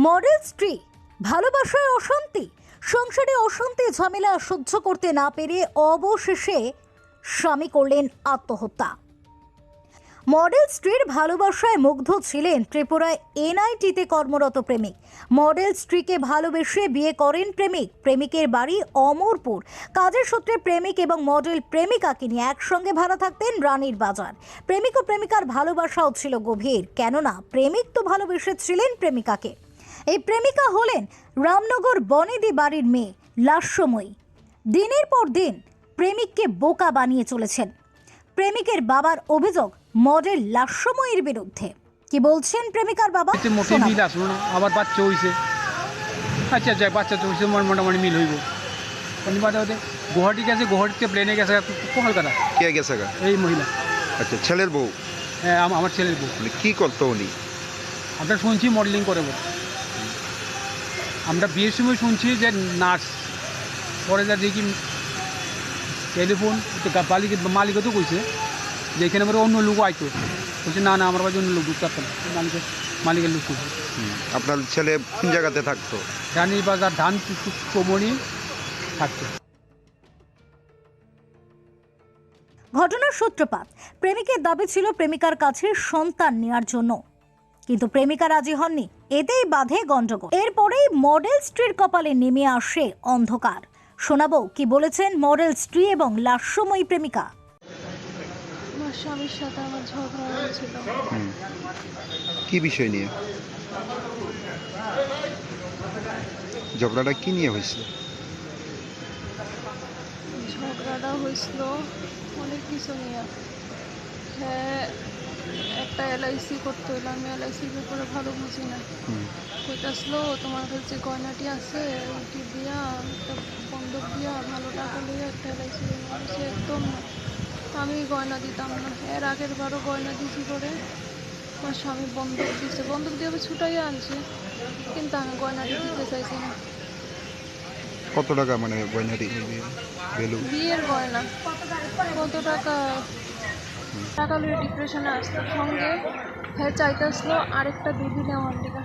Model স্ত্রী ভালোবাসায় অশান্তি, সংসারে অশান্তি ঝামেলা সহ্য করতে না পেরে অবশেষে স্বামী করলেন আত্মহত্যা। মডেল স্ত্রীর ভালোবাসায় মুগ্ধ ছিলেন ত্রিপুরায় এনআইটিতে কর্মরত প্রেমিক। মডেল স্ত্রীকে ভালোবেসে বিয়ে করেন প্রেমিক। প্রেমিকের বাড়ি অমরপুর। কাজের সূত্রে প্রেমিক এবং মডেল প্রেমিকাকে নিয়ে একসঙ্গে ভাড়া থাকতেন রানীর বাজার। প্রেমিক ও প্রেমিকার ভালোবাসাও ছিল গভীর, কেননা প্রেমিক তো ভালোবেসেছিলেন প্রেমিকাকে। এই প্রেমিকা হলেন রামনগর বনেদি বাড়ির মেয়ে লাস্যময়ী। দিনের পর দিন প্রেমিককে বোকা বানিয়ে চলেছেন। প্রেমিকের বাবার অভিযোগ মডেল লাস্যময়ীর বিরুদ্ধে। কি বলছেন প্রেমিকার বাবা? মোটে মিল আসলো না, আবার বাচ্চা হয়েছে। আচ্ছা যাই, বাচ্চা তো হয়েছে, মোটামুটি মিল হইব। গুয়াহাটি গেছে, গুয়াহাটিতে প্লেনে গেছে কলকাতা। কে গেছে গা? এই মহিলা। আচ্ছা, ছেলের বউ? হ্যাঁ, আমার ছেলের বউ। মানে কি করতো উনি? আমরা শুনছি মডেলিং করে বলে। আমরা বিয়ের সময় শুনছি যে নার্স, পরে যা দেখি টেলিফোন মালিকও তো কইছে যে এখানে আমার অন্য লোক আইতো। বলছে না আমার বাড়ি অন্য লোক ঢুকতে পারতাম, মালিকের লোক কইছে। আপনার ছেলে কোন জায়গাতে থাকতো? রানীর বাজার ধান চমনি থাকতো। ঘটনার সূত্রপাত, প্রেমিকের দাবি ছিল প্রেমিকার কাছে সন্তান নেওয়ার জন্য, কিন্তু প্রেমিকা রাজি হননি। এতেই বাধে গন্ডগোল। এরপরেই মডেল স্ত্রীর কপালে নেমে আসে অন্ধকার। শোনাবো কি বলেছেন মডেল স্ত্রী এবং লাস্যময়ী প্রেমিকা। আমার স্বামীর সাথে আমার ঝগড়া হয়েছিল। কি বিষয় নিয়ে ঝগড়াটা কি নিয়ে হয়েছিল? ঝগড়াটা হয়েছিল অনেক কিছু নিয়ে। হ্যাঁ, একটা এলআইসি করতে হইলো, আমি এলআইসির ব্যাপারে ভালো বুঝি না। কইতাছিল তোমার কাছে গয়নাটি আছে, ওইটি দিয়া একটা বন্ধক দিয়া ভালো টাকা লইয়া একটা এলআইসি সে একদম না। আমি গয়না দিতাম না। এর আগের বারও গয়না দিছি করে আমার স্বামী বন্ধক দিছে, বন্ধক দিয়ে আমি ছুটাইয়া আনছি, কিন্তু আমি গয়নাটি দিতে চাইছি না। কত টাকা মানে গয়নাটি ভ্যালু? বিয়ের গয়না কত টাকা? টাকা লইয়া ডিপ্রেশনে আসতো। সঙ্গে হ্যাঁ চাইতেছিল আরেকটা বেবি নেওয়ার লিগা।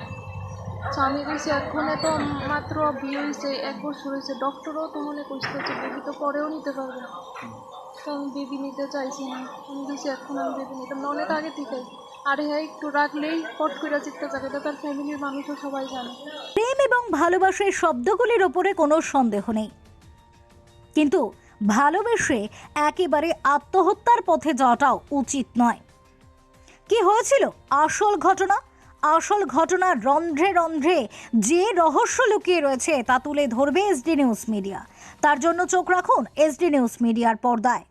স্বামী কইছে এখনে তো মাত্র বিয়ে হয়েছে, 1 বছর হয়েছে, ডক্টরও তো মনে করছে যে বেবি তো পরেও নিতে পারবে। তো আমি বেবি নিতে চাইছি না। আমি কইছি এখন আমি বেবি নিতাম না, অনেক আগে থেকে। আর হ্যাঁ একটু রাখলেই পট করে চিকতে থাকে, তো তার ফ্যামিলির মানুষও সবাই জানে। প্রেম এবং ভালোবাসার শব্দগুলির ওপরে কোনো সন্দেহ নেই, কিন্তু ভালোবেসে একেবারে আত্মহত্যার পথে যাওয়াটাও উচিত নয়। কি হয়েছিল আসল ঘটনা রন্ধ্রে রন্ধ্রে যে রহস্য লুকিয়ে রয়েছে তা তুলে ধরবে এসডি নিউজ মিডিয়া। তার জন্য চোখ রাখুন এসডি নিউজ মিডিয়ার পর্দায়।